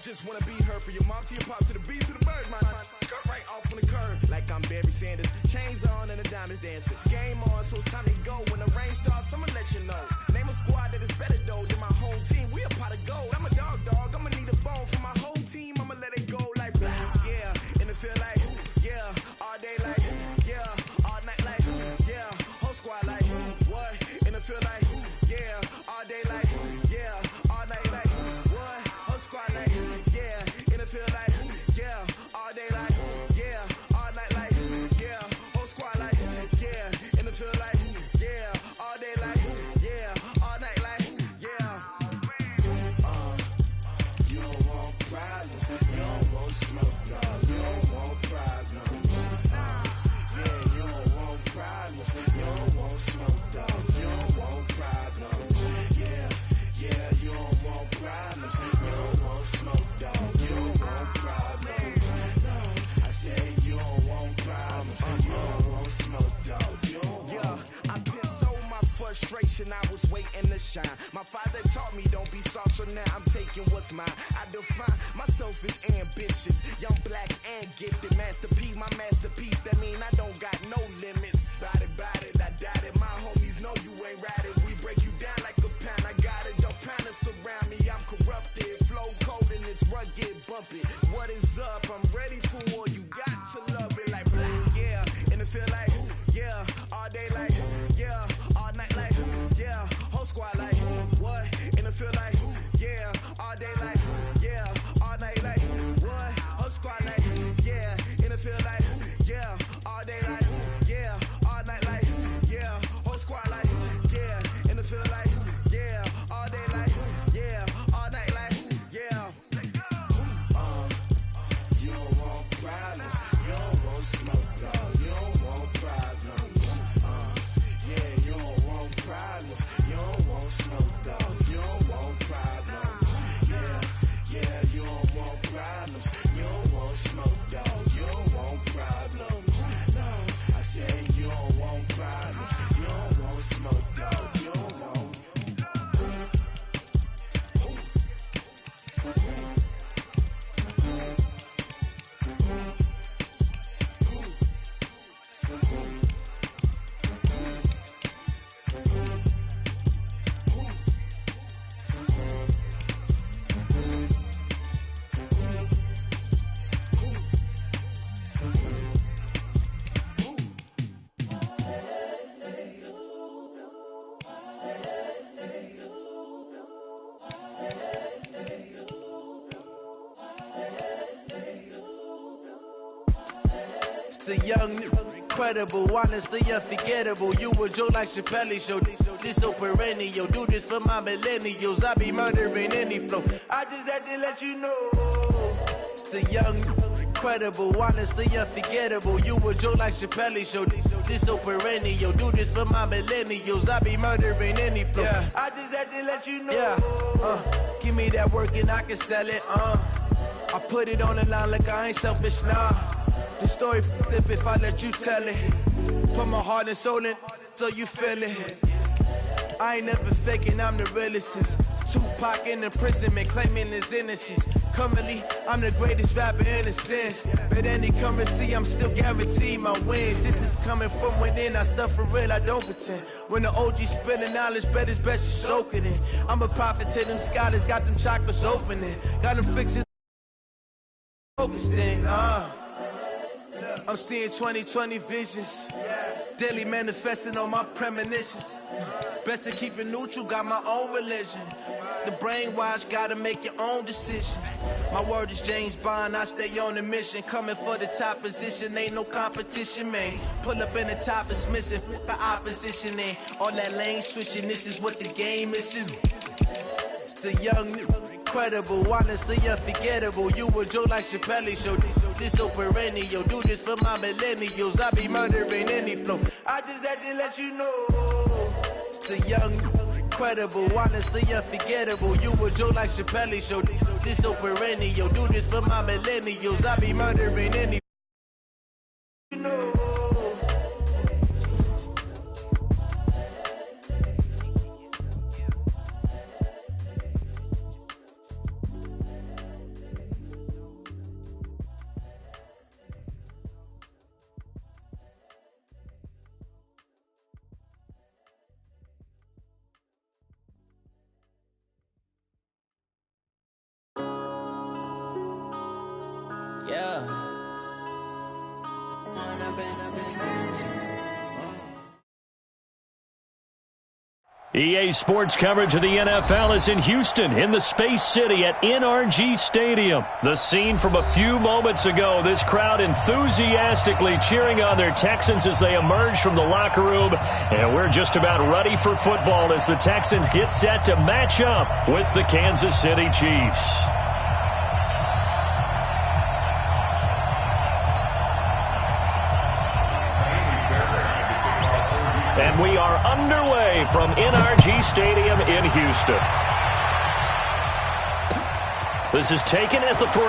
just wanna be her. For your mom to your pop to the beat to the birds, man. Cut right off on the curb, like I'm Barry Sanders. Chains on and the diamonds dancing. Game on, so it's time to go. When the rain starts, I'ma let you know. Name a squad that is better though than my home team. We a pot of gold. I'm a dog. I'ma need a bone for my whole team. I'ma let it go like yeah, and it feel like yeah, all day like yeah, all night like yeah, whole squad like what? And it feel like yeah, all day like yeah, all night like what? Whole squad like yeah, and it feel like yeah, all day like yeah, all night like yeah, whole squad like yeah, and it feel like yeah, all day like yeah, all night like yeah. You don't want problems, you don't want smoke, dog. You don't want problems. Yeah, you don't want problems, you don't want smoke, dog. You don't want problems. Yeah, you don't want problems, you don't want smoke, dog. You don't want problems. No, I said you don't want problems, you don't want smoke, dog. You don't want. I put so my frustration, I was waiting to shine. My father taught me don't be soft, so now I'm taking what's mine. I define myself as ambitious, young, black, and gifted. Masterpiece, my masterpiece, that mean I don't got no limits. Bout it, I doubt it. My homies know you ain't ride it. We break you down like a pound, I got it. Don't pound us around me, I'm corrupted. Flow cold and it's rugged, bump it. What is up? I'm ready for war, you got to love it like black, yeah. And it feel like, yeah, all day like, yeah, all night like, yeah, whole squad like, what? And it feel like, yeah, all day like, yeah, all night like, what? Whole squad like, yeah, and it feel like, yeah, all day like, yeah, all night like, yeah, whole squad like, yeah, and it feel like, yeah, all day like, yeah, all night like, yeah. You don't want problems, you don't want smoke, dog. You don't want problems. Yeah, you don't want problems, you don't want smoke, dog. You don't want problems. Yeah, you don't want problems, you don't want smoke, dog. You don't want problems. No, I said you don't want problems, you don't want smoke, dog. You don't want. The young, incredible, honestly unforgettable. You a Joe like Chappelle show. This so perennial. Do this for my millennials. I be murdering any flow. I just had to let you know. It's the young, incredible, honestly unforgettable. You a Joe like Chappelle show. This so perennial. Do this for my millennials. I be murdering any flow. Yeah. I just had to let you know. Yeah. Give me that work and I can sell it. I put it on the line like I ain't selfish, nah. The story flip if I let you tell it. Put my heart and soul in so you feel it. I ain't never faking, I'm the realest since Tupac in imprisonment, claiming his innocence. Currently, I'm the greatest rapper in a sense. But any currency, I'm still guaranteed my wins. This is coming from within, I stuff for real, I don't pretend. When the OG spilling knowledge, bet it's best you soak it in. I'm a prophet to them scholars, got them chakras opening. Got them fixing focus thing, I'm seeing 2020 visions, daily manifesting on my premonitions. Best to keep it neutral, got my own religion. The brainwash, gotta make your own decision. My word is James Bond, I stay on the mission. Coming for the top position, ain't no competition, man. Pull up in the top, it's missing, the opposition ain't. All that lane switching, this is what the game is. It's the young, incredible, honestly unforgettable. You a Joe like Chappelle show. This so perennial. Do this for my millennials. I be murdering any flow. I just had to let you know. It's the young, incredible, honestly unforgettable. You a Joe like Chappelle show. This so perennial. Do this for my millennials. I be murdering any. You know. Yeah. EA Sports coverage of the NFL is in Houston, in the Space City at NRG Stadium. The scene from a few moments ago, this crowd enthusiastically cheering on their Texans as they emerge from the locker room. And we're just about ready for football as the Texans get set to match up with the Kansas City Chiefs. And we are underway from NRG Stadium in Houston. This is taken at the 3.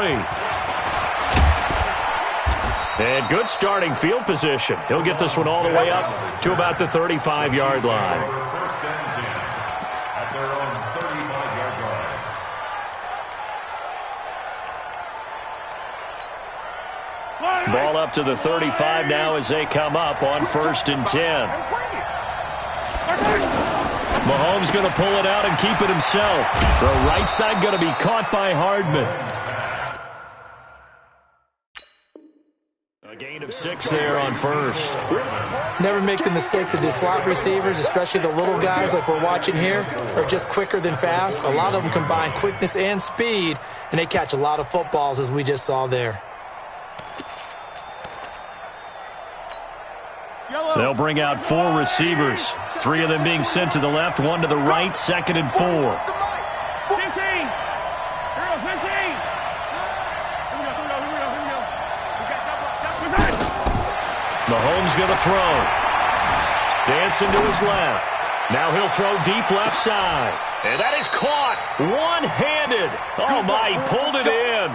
And good starting field position. He'll get this one all the way up to about the 35-yard line. First and 10 at their own 35-yard line. Ball up to the 35 now as they come up on 1st and 10. Mahomes going to pull it out and keep it himself. The right side going to be caught by Hardman. A gain of 6 there on 1st. Never make the mistake that the slot receivers, especially the little guys like we're watching here, are just quicker than fast. A lot of them combine quickness and speed, and they catch a lot of footballs as we just saw there. They'll bring out 4 receivers. 3 of them being sent to the left, 1 to the right, 2nd and 4. 15. Here we go. Mahomes going to throw. Dancing to his left. Now he'll throw deep left side. And that is caught one-handed. Oh, my, he pulled it in.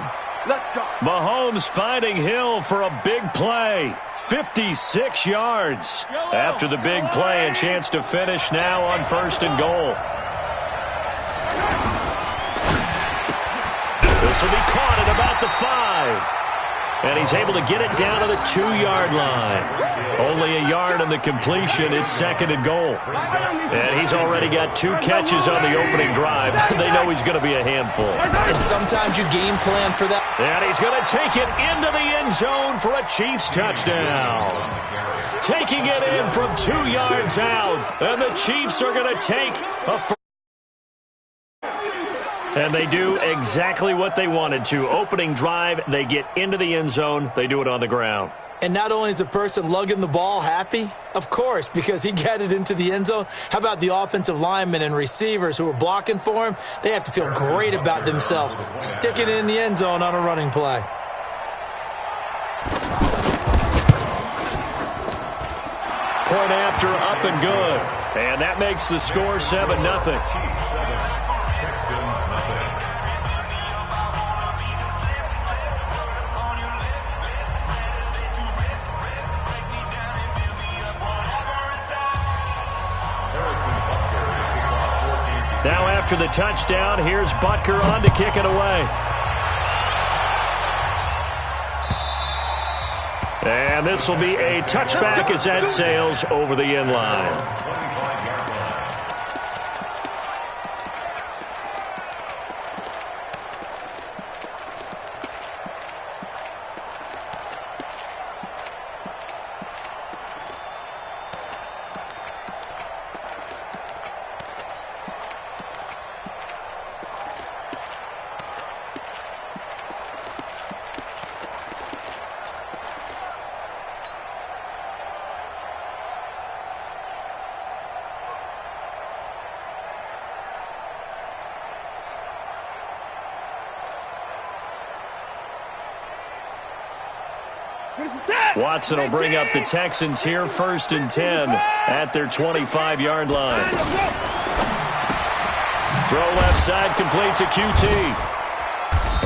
Mahomes finding Hill for a big play. 56 yards. After the big play, a chance to finish now on 1st and goal. This will be caught at about the 5. And he's able to get it down to the 2-yard line. Only a yard on the completion. It's 2nd and goal. And he's already got 2 catches on the opening drive. They know he's going to be a handful. And sometimes you game plan for that. And he's going to take it into the end zone for a Chiefs touchdown. Taking it in from 2 yards out. And the Chiefs are going to take a first. And they do exactly what they wanted to. Opening drive, they get into the end zone. They do it on the ground. And not only is the person lugging the ball happy, of course, because he got it into the end zone. How about the offensive linemen and receivers who are blocking for him? They have to feel great about themselves, sticking it in the end zone on a running play. Point after, up and good. And that makes the score 7-0. Now after the touchdown, here's Butker on to kick it away. And this will be a touchback as that sails over the end line. Watson will bring up the Texans here, 1st and 10 at their 25-yard line. Throw left side, complete to QT.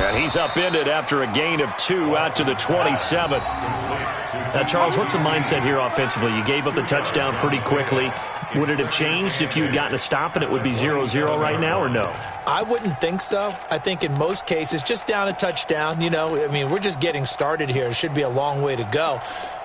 And he's upended after a gain of 2 out to the 27. Now, Charles, what's the mindset here offensively? You gave up the touchdown pretty quickly. Would it have changed if you had gotten a stop and it would be 0-0 right now, or no? I wouldn't think so. I think in most cases, just down a touchdown, we're just getting started here. It should be a long way to go.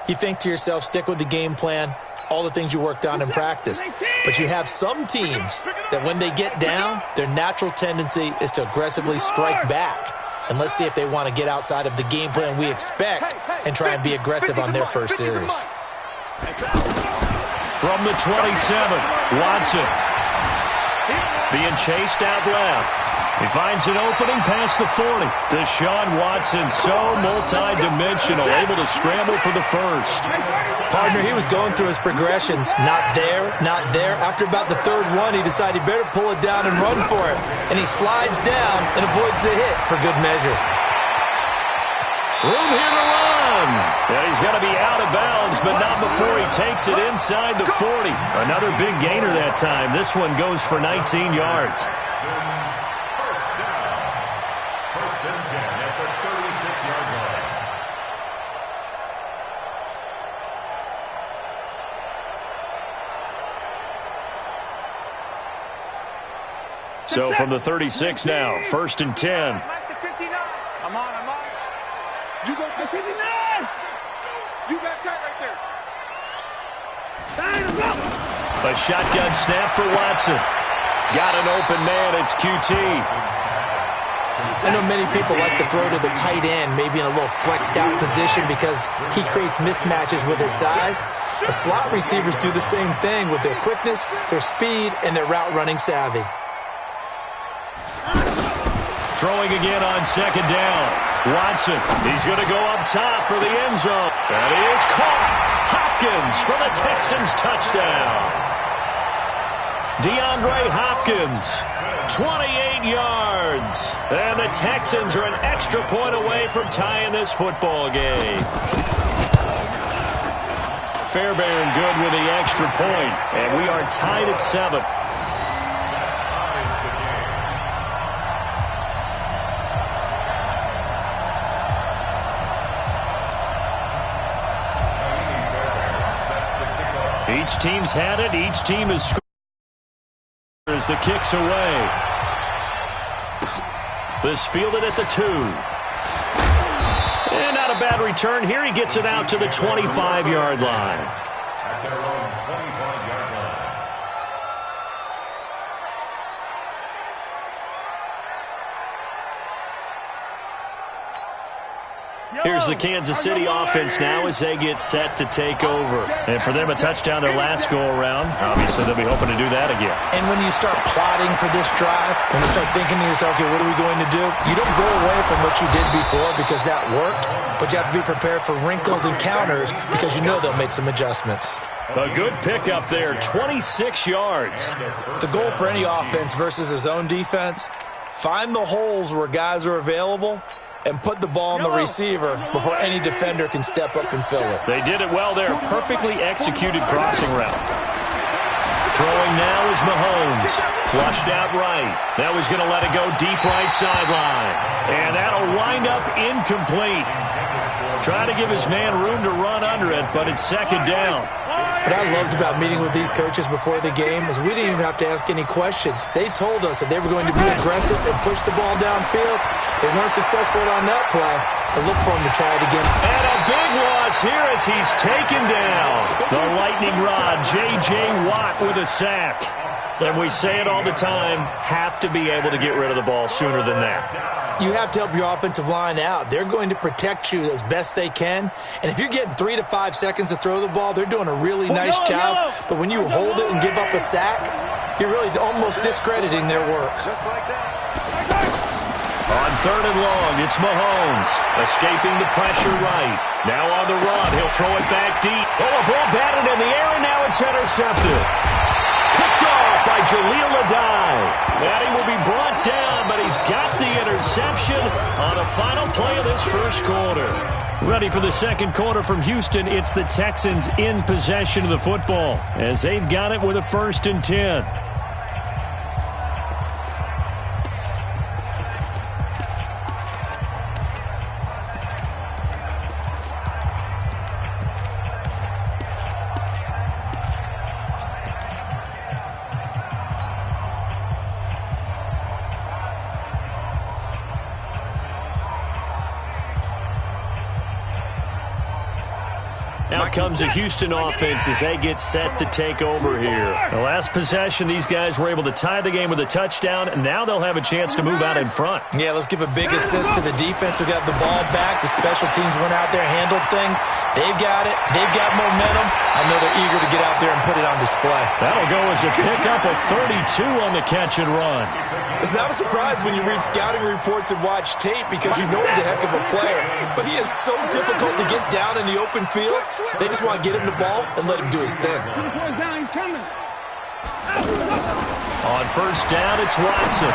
You think to yourself, stick with the game plan, all the things you worked on in practice. But you have some teams that when they get down, their natural tendency is to aggressively strike back. And let's see if they want to get outside of the game plan we expect and try and be aggressive on their first series. From the 27, Watson being chased out left. He finds an opening past the 40. Deshaun Watson, so multi-dimensional, able to scramble for the first. Partner, he was going through his progressions. Not there, not there. After about the third one, he decided he better pull it down and run for it. And he slides down and avoids the hit for good measure. Room here to run. And he's going to be out of bounds, but not before he takes it inside the 40. Another big gainer that time. This one goes for 19 yards. First and 10 at the 36-yard line. So from the 36 now, first and 10. I'm on. You go to 59. You got tight right there. A shotgun snap for Watson. Got an open man. It's QT. I know many people like to throw to the tight end, maybe in a little flexed out position because he creates mismatches with his size. The slot receivers do the same thing with their quickness, their speed, and their route running savvy. Throwing again on second down. Watson, he's going to go up top for the end zone. That is caught. Hopkins for the Texans touchdown. DeAndre Hopkins, 28 yards. And the Texans are an extra point away from tying this football game. Fairbairn good with the extra point, and we are tied at 7. Each team's had it. Each team has scored as the kick's away. This fielded at the 2. And not a bad return here. He gets it out to the 25-yard line. At their own 25-yard line. Here's the Kansas City offense now as they get set to take over. And for them, a touchdown their last go-around. Obviously, they'll be hoping to do that again. And when you start plotting for this drive, when you start thinking to yourself, okay, what are we going to do? You don't go away from what you did before because that worked, but you have to be prepared for wrinkles and counters because you know they'll make some adjustments. A good pickup there, 26 yards. The goal for any offense versus his own defense, find the holes where guys are available and put the ball on the receiver before any defender can step up and fill it. They did it well there. Perfectly executed crossing route. Throwing now is Mahomes. Flushed out right. Now he's going to let it go deep right sideline. And that'll wind up incomplete. Trying to give his man room to run under it, but it's second down. What I loved about meeting with these coaches before the game is we didn't even have to ask any questions. They told us that they were going to be aggressive and push the ball downfield. They weren't successful on that play. I look for them to try it again. And a big loss here as he's taken down. The lightning rod, J.J. Watt with a sack. And we say it all the time, have to be able to get rid of the ball sooner than that. You have to help your offensive line out. They're going to protect you as best they can. And if you're getting 3 to 5 seconds to throw the ball, they're doing a really nice job. But when you hold it and give up a sack, you're really almost discrediting their work. Just like that. On third and long, it's Mahomes. Escaping the pressure right. Now on the run, he'll throw it back deep. Oh, a ball batted in the air, and now it's intercepted. Picked off by Jaleel Adai. And he will be brought down, but he's got the interception on the final play of this first quarter. Ready for the second quarter from Houston. It's the Texans in possession of the football as they've got it with a 1st and 10. Out comes the Houston offense as they get set to take over here. The last possession, these guys were able to tie the game with a touchdown, and now they'll have a chance to move out in front. Yeah, let's give a big assist to the defense who got the ball back. The special teams went out there, handled things. They've got it. They've got momentum. I know they're eager to get out there and put it on display. That'll go as a pickup of 32 on the catch and run. It's not a surprise when you read scouting reports and watch tape because you know he's a heck of a player. But he is so difficult to get down in the open field. They just want to get him the ball and let him do his thing. On first down, it's Watson.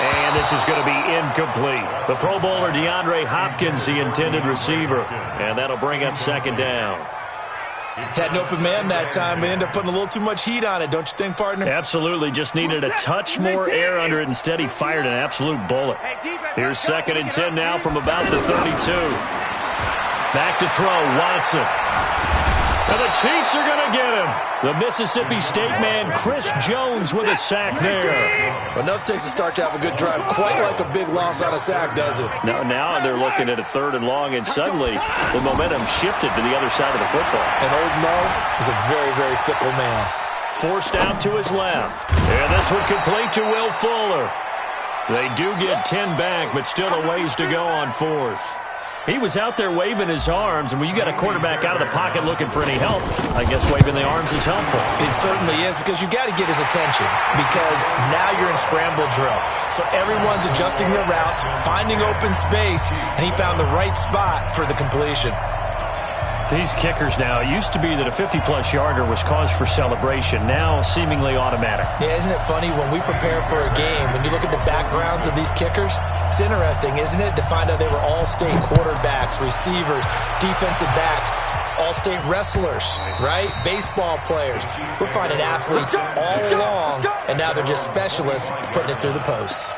And this is going to be incomplete. The Pro Bowler DeAndre Hopkins, the intended receiver. And that'll bring up second down. Had an open man that time, but ended up putting a little too much heat on it, don't you think, partner? Absolutely. Just needed a touch more air under it. Instead, he fired an absolute bullet. Here's 2nd and 10 now from about the 32. Back to throw, Watson. And the Chiefs are going to get him. The Mississippi State man, Chris Jones, with a sack there. Well, nothing takes a start to have a good drive. Quite like a big loss on a sack, does it? Now they're looking at a 3rd and long, and suddenly the momentum shifted to the other side of the football. And old Mo is a very, very fickle man. Forced out to his left. And this one complete to Will Fuller. They do get 10 back, but still a ways to go on 4th. He was out there waving his arms, and when you got a quarterback out of the pocket looking for any help, I guess waving the arms is helpful. It certainly is, because you got to get his attention, because now you're in scramble drill. So everyone's adjusting their routes, finding open space, and he found the right spot for the completion. These kickers now, it used to be that a 50-plus yarder was cause for celebration, now seemingly automatic. Yeah, isn't it funny when we prepare for a game, when you look at the backgrounds of these kickers, it's interesting, isn't it, to find out they were all-state quarterbacks, receivers, defensive backs, all-state wrestlers, right? Baseball players. We're finding athletes all along, and now they're just specialists putting it through the posts.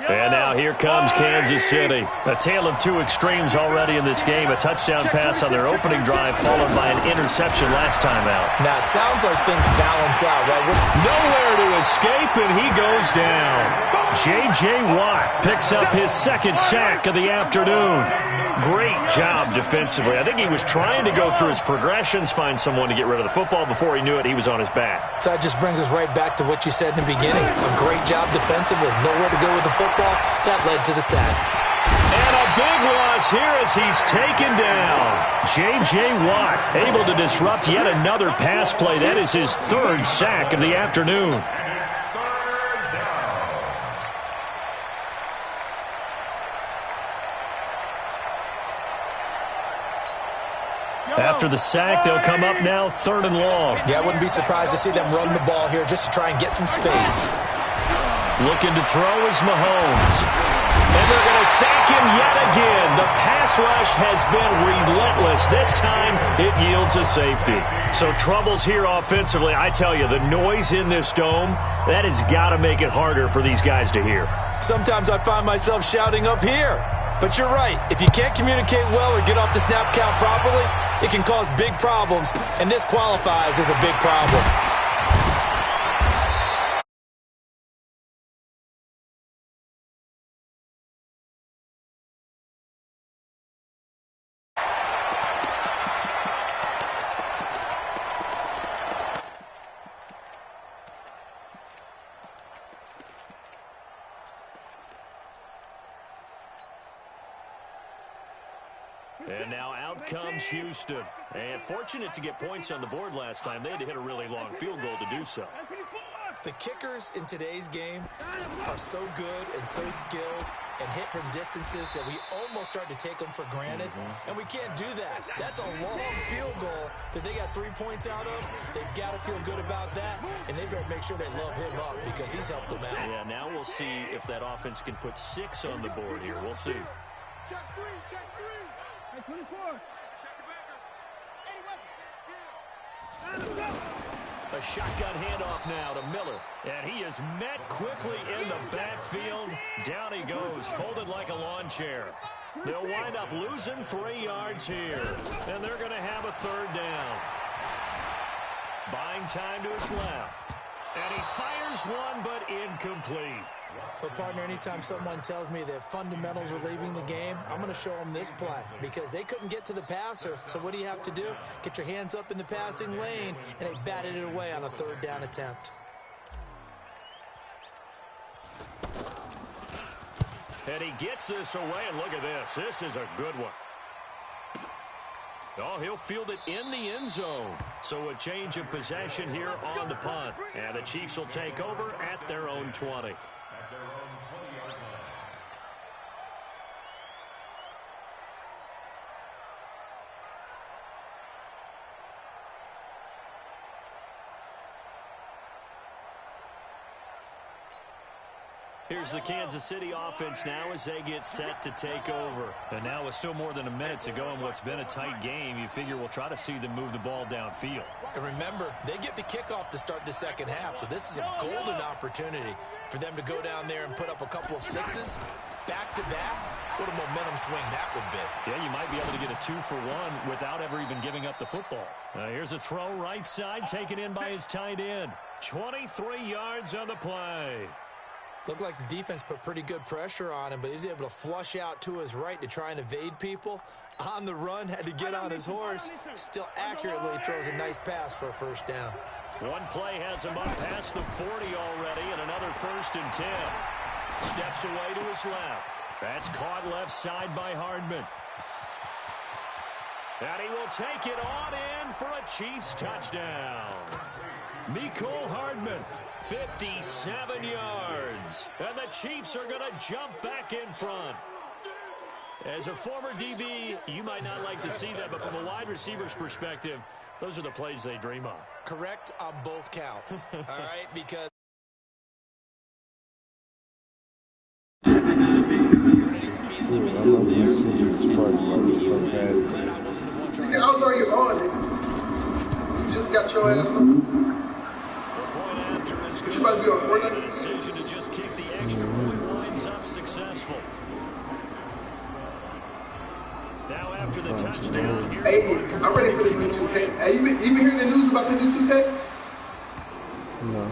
And now here comes Kansas City. A tale of two extremes already in this game. A touchdown pass on their opening drive followed by an interception last time out. Now, it sounds like things balance out, right? Nowhere to escape, and he goes down. J.J. Watt picks up his 2nd sack of the afternoon. Great job defensively. I think he was trying to go through his progressions, find someone to get rid of the football. Before he knew it, he was on his back. So that just brings us right back to what you said in the beginning. A great job defensively. Nowhere to go with the football. That led to the sack. And a big loss here as he's taken down. J.J. Watt able to disrupt yet another pass play. That is his 3rd sack of the afternoon. After the sack, they'll come up now 3rd and long. Yeah, I wouldn't be surprised to see them run the ball here just to try and get some space. Looking to throw is Mahomes. And they're going to sack him yet again. The pass rush has been relentless. This time, it yields a safety. So troubles here offensively. I tell you, the noise in this dome, that has got to make it harder for these guys to hear. Sometimes I find myself shouting up here. But you're right. If you can't communicate well or get off the snap count properly, it can cause big problems, and this qualifies as a big problem. And now out comes Houston. And fortunate to get points on the board last time. They had to hit a really long field goal to do so. The kickers in today's game are so good and so skilled and hit from distances that we almost start to take them for granted. And we can't do that. That's a long field goal that they got 3 points out of. They've got to feel good about that, and they better make sure they love him up because he's helped them out. Yeah, now we'll see if that offense can put 6 on the board here. We'll see. Check 3, check 3. Hey, 24. Check the backer. A shotgun handoff now to Miller. And he is met quickly in the backfield. Down he goes, folded like a lawn chair. They'll wind up losing 3 yards here. And they're going to have a 3rd down. Buying time to his left. And he fires one, but incomplete. But, partner, anytime someone tells me that fundamentals are leaving the game, I'm going to show them this play because they couldn't get to the passer. So what do you have to do? Get your hands up in the passing lane, and they batted it away on a third down attempt. And he gets this away, and look at this. This is a good one. Oh, he'll field it in the end zone. So a change of possession here on the punt. And the Chiefs will take over at their own 20. Here's the Kansas City offense now as they get set to take over. And now with still more than a minute to go in what's been a tight game, you figure we'll try to see them move the ball downfield. And remember, they get the kickoff to start the second half, so this is a golden opportunity for them to go down there and put up a couple of sixes back-to-back. What a momentum swing that would be. Yeah, you might be able to get a 2-for-1 without ever even giving up the football. Here's a throw right side, taken in by his tight end. 23 yards on the play. Looked like the defense put pretty good pressure on him, but he's able to flush out to his right to try and evade people. On the run, had to get on his horse. Still accurately throws a nice pass for a first down. One play has him up past the 40 already, and another 1st and 10. Steps away to his left. That's caught left side by Hardman. And he will take it on in for a Chiefs touchdown. Mecole Hardman, 57 yards. And the Chiefs are going to jump back in front. As a former DB, you might not like to see that, but from a wide receiver's perspective, those are the plays they dream of. Correct on both counts, all right? Because I was already on it. You just got your ass on. What you about to be on Fortnite? The decision to just kick the extra point winds up successful. Now after the touchdown, hey, I'm ready for this new 2K. Hey, you been hearing the news about the new 2K? No.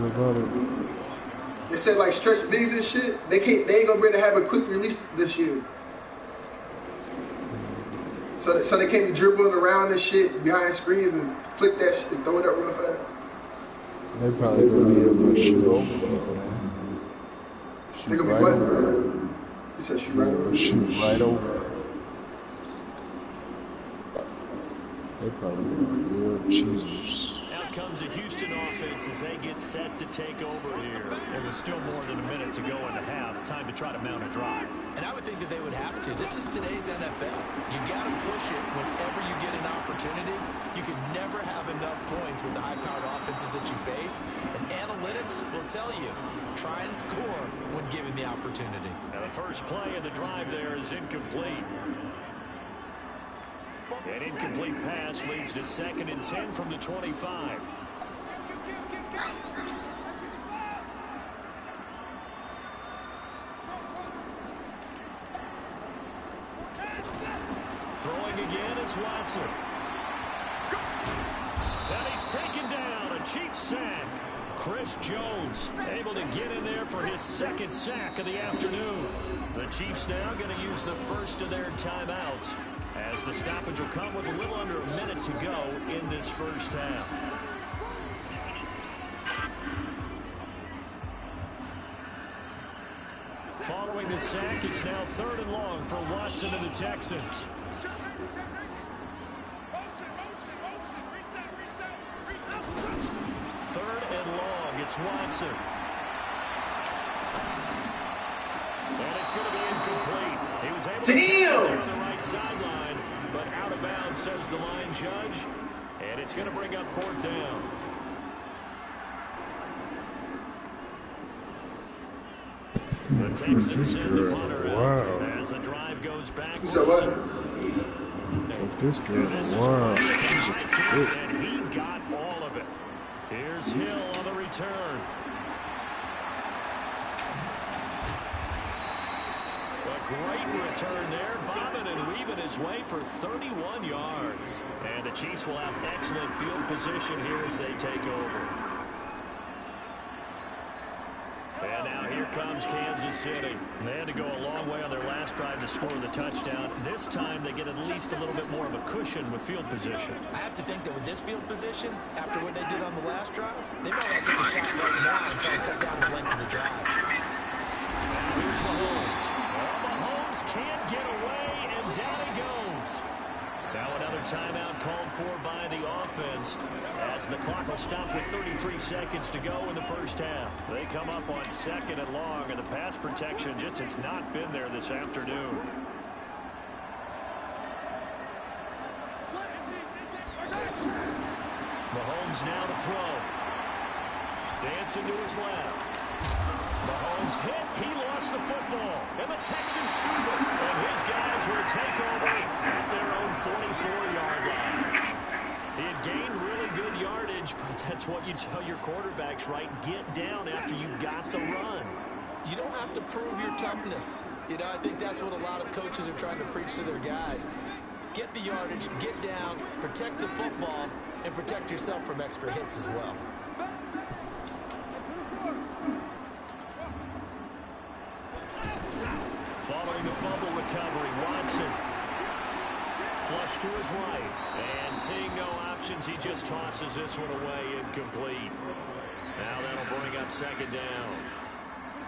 What about it? They said like stretch bigs and shit. They ain't gonna be able to have a quick release this year. So they can't be dribbling around and shit behind screens and flick that shit and throw it up real fast. They probably gonna be able to shoot over people, man. They gonna be what? You said shoot right over. Shoot right over. They probably gonna be real cheesers. Out comes a Houston offense as they get set to take over here. There was still more than a minute to go in the half. Time to try to mount a drive. And I would think that they would have to. This is today's NFL. You got to push it whenever you get an opportunity. You can never have enough points with the high-powered offenses that you face. And analytics will tell you, try and score when given the opportunity. Now the first play of the drive there is incomplete. An incomplete pass leads to 2nd and 10 from the 25. Throwing again is Watson. And he's taken down. A Chiefs sack. Chris Jones able to get in there for his 2nd sack of the afternoon. The Chiefs now going to use the first of their timeouts, as the stoppage will come with a little under a minute to go in this first half. Following the sack, it's now 3rd and long for Watson and the Texans. 3rd and long, it's Watson. And it's going to be incomplete. He was able to get on the right sideline, but out of bounds, says the line judge. And it's going to bring up 4th down. The Texans send the punter out as the drive goes backwards. This girl, wow. And he got all of it. Here's Hill on the return. A great return there, bobbing and weaving moving his way for 31 yards. And the Chiefs will have excellent field position here as they take over. And now here comes Kansas City. They had to go a long way on their last drive to score the touchdown. This time they get at least a little bit more of a cushion with field position. I have to think that with this field position, after what they did on the last drive, they might want to take a shot right now and try to cut down the length of the drive. Now here's Mahomes. Mahomes can't get away, and down he goes. Now another timeout called for by the offense as the clock will stop with 33 seconds to go in the first half. They come up on 2nd and long, and the pass protection just has not been there this afternoon. Mahomes now to throw. Dancing to his left. Mahomes hit. He lost the football. And the Texans scoop it. And his guys will take over at their own 44-yard line. He had gained really good yardage, but that's what you tell your quarterbacks, right? Get down after you got the run. You don't have to prove your toughness. You know, I think that's what a lot of coaches are trying to preach to their guys. Get the yardage, get down, protect the football, and protect yourself from extra hits as well. Following the fumble recovery, Watson flush to his right. And seeing no options, he just tosses this one away, incomplete. Now that'll bring up 2nd down.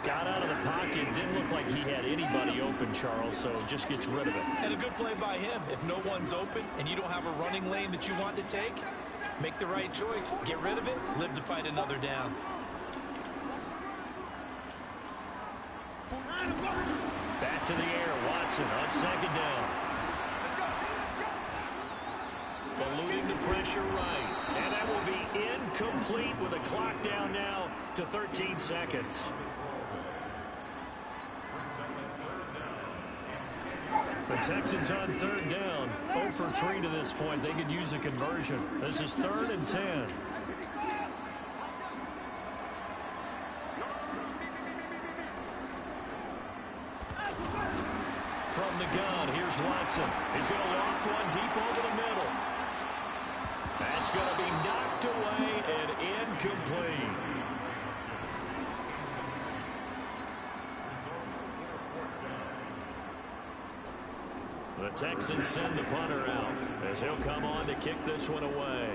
Got out of the pocket, didn't look like he had anybody open, Charles, so just gets rid of it. And a good play by him. If no one's open and you don't have a running lane that you want to take, make the right choice. Get rid of it, live to fight another down. Back to the air, Watson on 2nd down. Eluding the pressure right. And that will be incomplete with a clock down now to 13 seconds. The Texans on 3rd down. 0 for 3 to this point. They could use a conversion. This is 3rd and 10. From the gun, here's Watson. He's going to loft one deep over the middle. That's going to be knocked away and incomplete. The Texans send the punter out as he'll come on to kick this one away.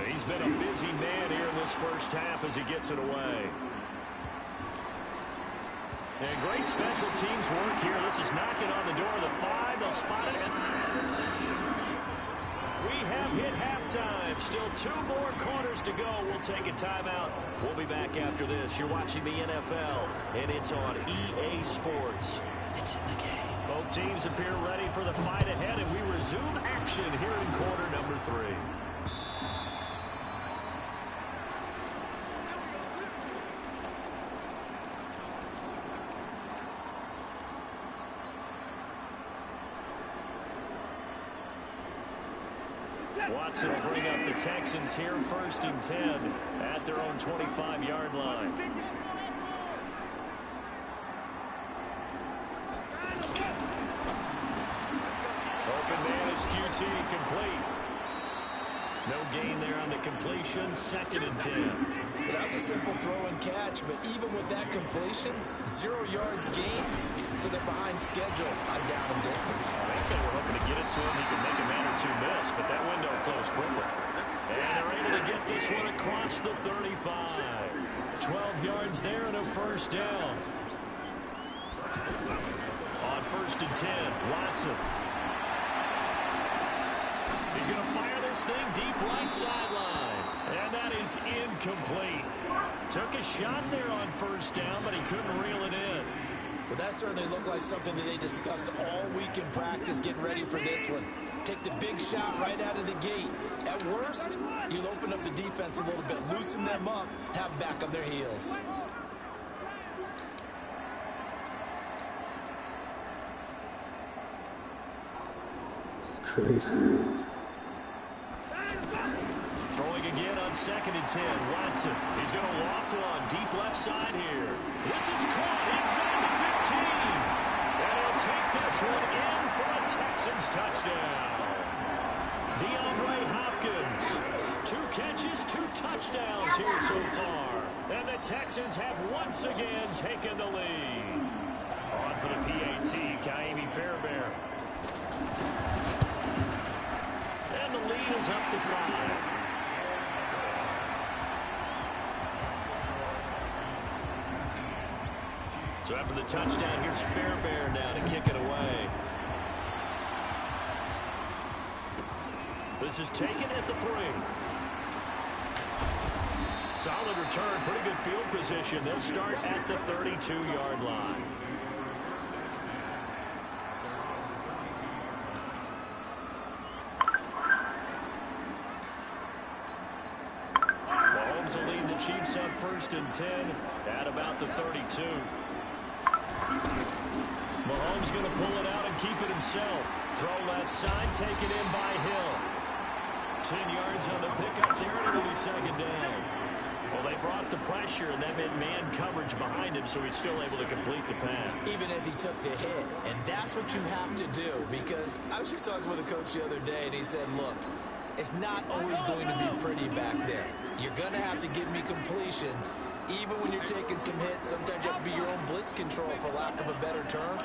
He's been a busy man here in this first half as he gets it away. And great special teams work here. This is knocking on the door of the 5. They'll spot it. We have hit halftime. Still 2 more quarters to go. We'll take a timeout. We'll be back after this. You're watching the NFL, and it's on EA Sports. It's in the game. Both teams appear ready for the fight ahead, and we resume action here in quarter number 3. Watson will bring up the Texans here 1st and 10 at their own 25-yard line. Open man is QT complete. No gain there on the completion. 2nd and 10. Well, that was a simple throw and catch, but even with that completion, 0 yards gained, so they're behind schedule on down and distance. I think they were hoping to get it to him. He could make a man or 2 miss, but that window closed quickly. And they're able to get this one across the 35. 12 yards there and a 1st down. On 1st and 10, Watson. He's going to fire this thing deep right sideline. And that is incomplete. Took a shot there on 1st down, but he couldn't reel it in. Well, that certainly looked like something that they discussed all week in practice, getting ready for this one. Take the big shot right out of the gate. At worst, you'll open up the defense a little bit, loosen them up, have them back on their heels. Crazy. Throwing again on 2nd and 10. Watson. He's going to loft one deep left side here. This is caught inside the 15. And he'll again, taking the lead. On for the PAT, Kaimi Fairbairn. And the lead is up to 5. So after the touchdown, here's Fairbairn now to kick it away. This is taken at the 3. Solid return, pretty good field position. They'll start at the 32-yard line. Mahomes will lead the Chiefs up 1st and 10 at about the 32. Mahomes going to pull it out and keep it himself. Throw left side, taken in by Hill. 10 yards on the pickup there, and it'll be 2nd down. Well, they brought the pressure, and that meant man coverage behind him, so he's still able to complete the pass. Even as he took the hit, and that's what you have to do, because I was just talking with a coach the other day, and he said, look, it's not always going to be pretty back there. You're going to have to give me completions. Even when you're taking some hits, sometimes you have to be your own blitz control, for lack of a better term.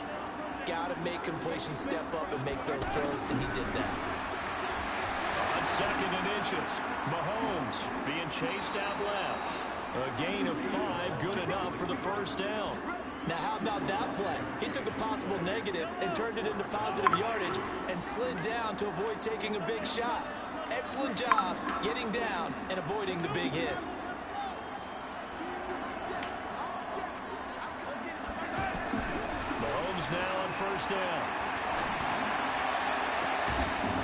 Got to make completions step up and make those throws, and he did that. On 2nd and inches, Mahomes being chased out left. A gain of 5, good enough for the 1st down. Now, how about that play? He took a possible negative and turned it into positive yardage and slid down to avoid taking a big shot. Excellent job getting down and avoiding the big hit. Mahomes now on 1st down.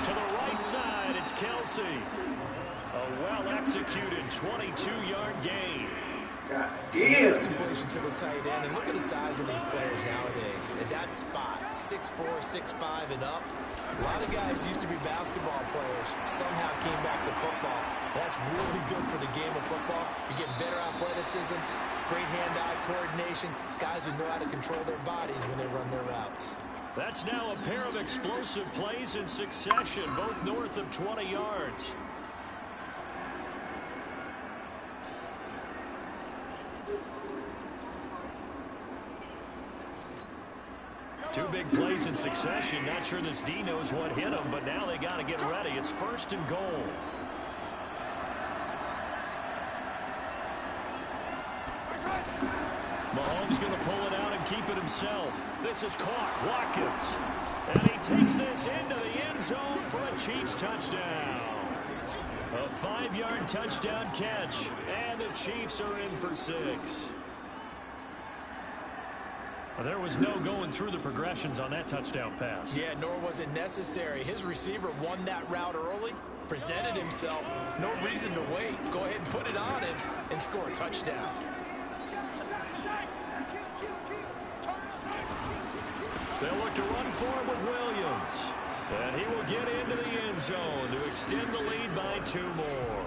To the right side, it's Kelsey. A well-executed 22-yard gain. God damn. Completion to the tight end. And look at the size of these players nowadays. At that spot, 6'4", 6'5", and up. A lot of guys used to be basketball players. Somehow came back to football. That's really good for the game of football. You're getting better athleticism, great hand-eye coordination, guys who know how to control their bodies when they run their routes. That's now a pair of explosive plays in succession, both north of 20 yards. Two big plays in succession. Not sure this D knows what hit him, but now they got to get ready. It's 1st and goal. Mahomes going to pull it out and keep it himself. This is caught. Watkins. And he takes this into the end zone for a Chiefs touchdown. A 5-yard touchdown catch. And the Chiefs are in for 6. Well, there was no going through the progressions on that touchdown pass. Yeah, nor was it necessary. His receiver won that route early, presented himself. No reason to wait. Go ahead and put it on him and score a touchdown. They'll look to run forward with Williams. And he will get into the end zone to extend the lead by 2 more.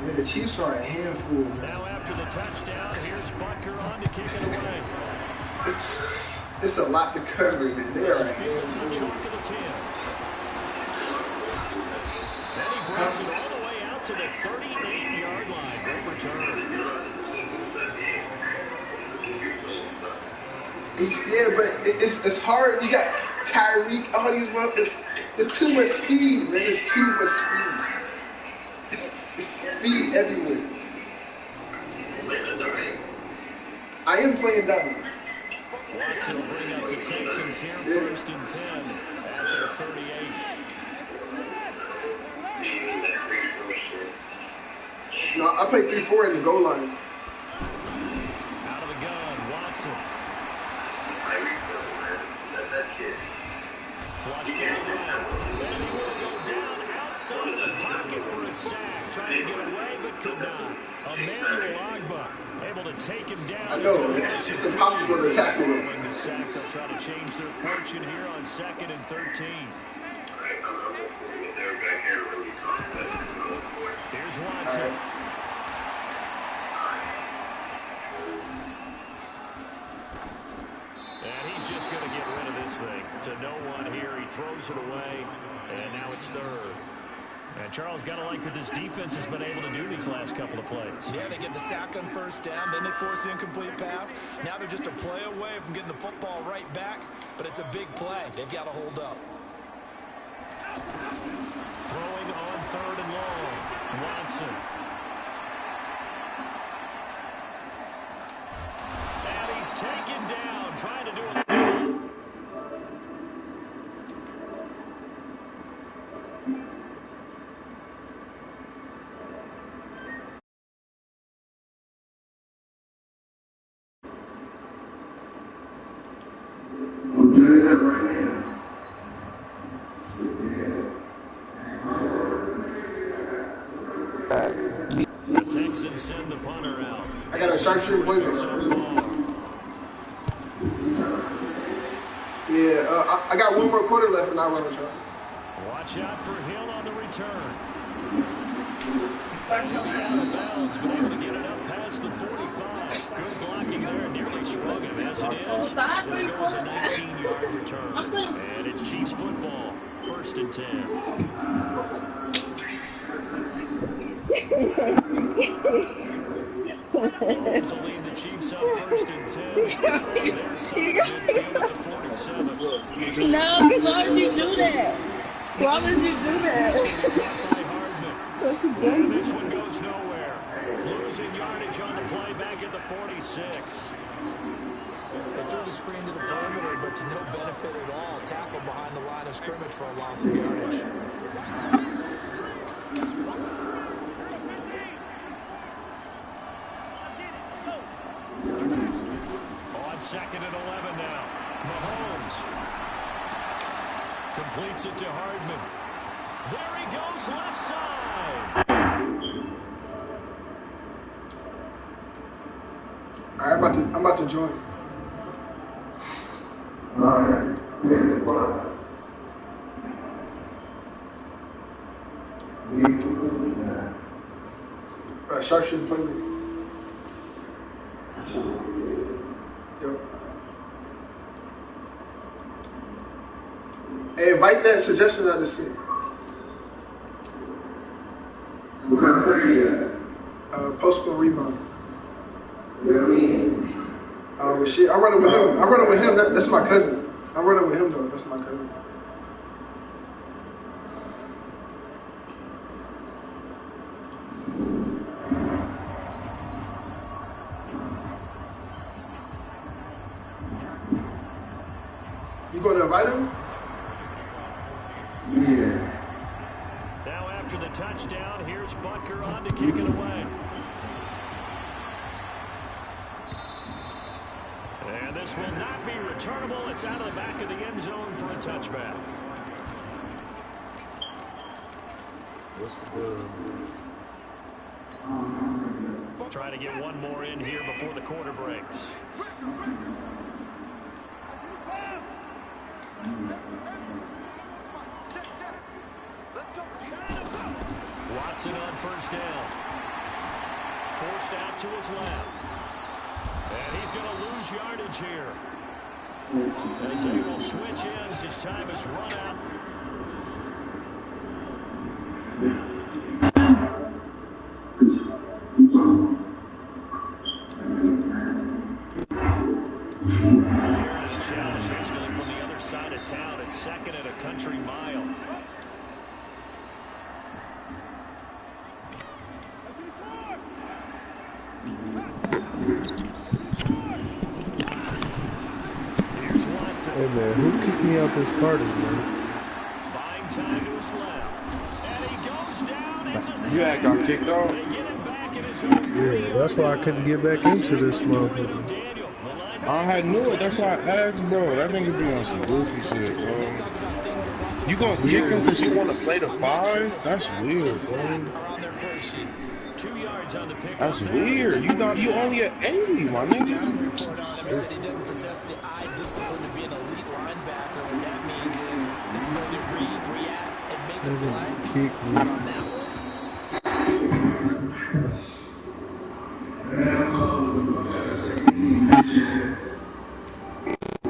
Man, the Chiefs are a handful. Now after the touchdown, here's Butker on to kick it away. It's a lot to cover, man. They are a handful. Then he brings it all the way out to the 38-yard line. Great return. Yeah, but it's hard. You got Tyreek, all these ones. It's too much speed, man. It's too much speed. It's speed everywhere. I am playing dummy. Watson will bring up the Texans here, 1st and 10 at their 38. No, I play 3-4 in the goal line. Out of the gun, Watson. Flushed out right. And he will go down outside the pocket for a sack. Trying to get away, but could not. Emmanuel Agba able to take him down. I know, it's impossible to tackle him. The sack, they'll try to change their fortune here on 2nd and 13. Watson. And he's just going to get rid of this thing. To no one here. He throws it away. And now it's third. And Charles, got to like what this defense has been able to do these last couple of plays. Yeah, they get the sack on first down, then they force the incomplete pass. Now they're just a play away from getting the football right back, but it's a big play. They've got to hold up. Throwing on third and long. Watson. And he's taken down, trying to do it. The Texans send the punter out. I got a sharpshooter poison. Yeah, I got one more quarter left and I'll run the try. Watch out for Hill on the return. Out of bounds, but able to get it up past the 45. Good blocking there, nearly sprung him as it is. There goes a 19-yard return. And it's Chiefs football, 1st and 10. Mahomes will lead the Chiefs up 1st and 10. Their side midfield at the 47. No, because why would you do that? Why would you do that? And this one goes nowhere. Losing yardage on the play back at the 46. They threw the screen to the perimeter, but to no benefit at all. Tackle behind the line of scrimmage for a loss of yardage. On 2nd and 11 now. Mahomes completes it to Hardman. There he goes, left side. All right, I'm about to join. Sharpshooter poison. Yep. Hey, invite that suggestion out to see. Post-score rebound. Shit, I'm running with him. That's my cousin. I'm running with him though. That's my cousin. You gonna invite him? Yeah. Now after the touchdown, here's Butker on to kick it away. And this will not be returnable. It's out of the back of the end zone for a touchback. What's the good? Try to get one more in here before the quarter breaks. Watson on 1st down. Forced out to his left. And he's going to lose yardage here. As they will switch ends, his time is run out. Challenge basically from the other side of town. It's 2nd and a country mile. Here's Watson. Hey man, who kicked me out this party, man? Buying time to his left. And he goes down. It's a You had got kicked off. They get him back in his own Yeah, that's why I couldn't get back into this motherfucker. I had knew it. That's why I asked, bro. That nigga be on some goofy shit, bro. You gonna kick him because you want to play the 5? That's weird, bro. That's weird. You only at 80, my nigga. Kick me. Man, I'm calling the fuck out of saying these bitches.